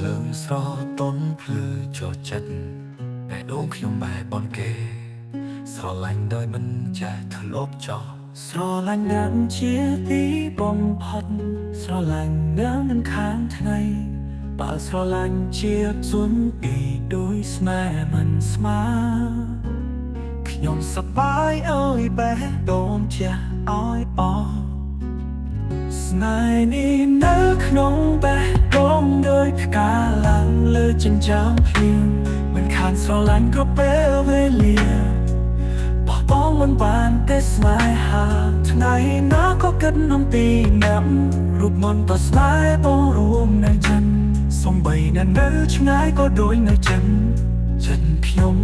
ភ្លើងស្រទន់ភ្លឺចូលចិត្តតែដងខ្ញុំបែបបនគេស្រឡាញ់ដោយមិនចេះធ្លាប់ចោលស្រឡាញ់នឹងជាទីបំផុតស្រឡាញ់នឹងមិនខានថ្ងៃបើស្រឡាញ់ជាជួនពីដោយស្នេហ៍មិនស្មើខ្ញុំសប្បាយអើយបែបដូនជាអើយអស្នេហ៍នេះនៅក្នុងបេះដូងដោយផ្កាឡើងលើចិញ្ចើមភ្លៀងមិនខានស្រឡាញ់ក៏ពេលវេលាបោះបង់មិនបានទេស្នេហាថ្ងៃណាក៏គិតនំពីអ្នករូបមន្តតស្នេហ៍បងរួមនៅចិនសំបីនៅឆ្ងាយក៏ដូចនៅចិនចិត្តខ្ញុំ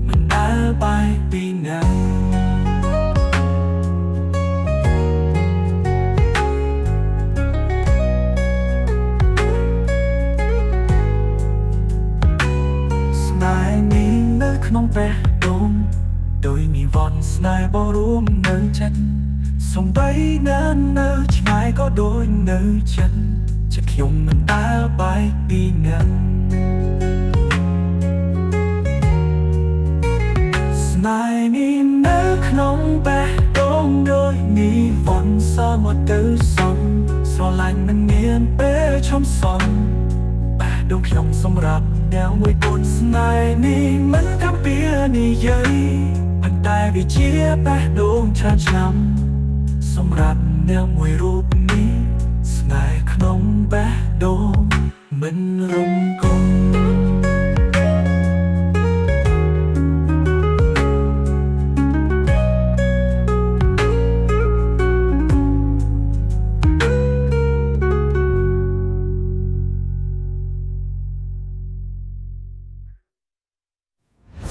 មិនដែលបាយពីអ្នកក្នុងបេះដូងដោយនិវត្តន៍ស្នេហ៍បរួមនៅចិត្តសំបីនៅឆ្ងាយក៏ដូចនៅចិត្តចិត្តខ្ញុំមិនដែលបាយពីអ្នកស្នេហ៍នេះនៅក្នុងបេះដូងដោយនិវត្តន៍សមកទៅសងស្រឡាញ់មិនមានពេលឈប់សងដងខ្ញុំសម្រាប់អ្នកមួយគូនស្នេហ៍នេះមិនកំពីនិយាយប៉ុន្តែវាជាបេះដូងឆ្នាំសម្រាប់អ្នកមួយរូបនេះស្នេហ៍ក្នុងបេះដូងមិនរំគំ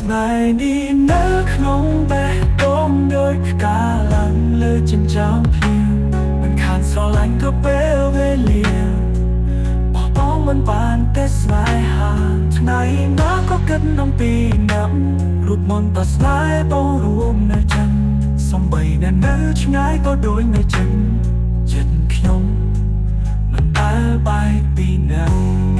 ថ្ងៃនេះនៅក្នុងបេះដូងដោយផ្កាឡើងលើចិញ្ចើមភ្លៀងមិនខានស្រឡាញ់ក៏ពេលវេលាបោះបង់មិនបានទេស្នេហាថ្ងៃណាក៏គិតនំពីអ្នករូបមន្តតស្នេហ៍បងរួមនៅចិនសំបីនៅឆ្ងាយក៏ដូចនៅចិនចិត្តខ្ញុំមិនដែលបាយពីអ្នក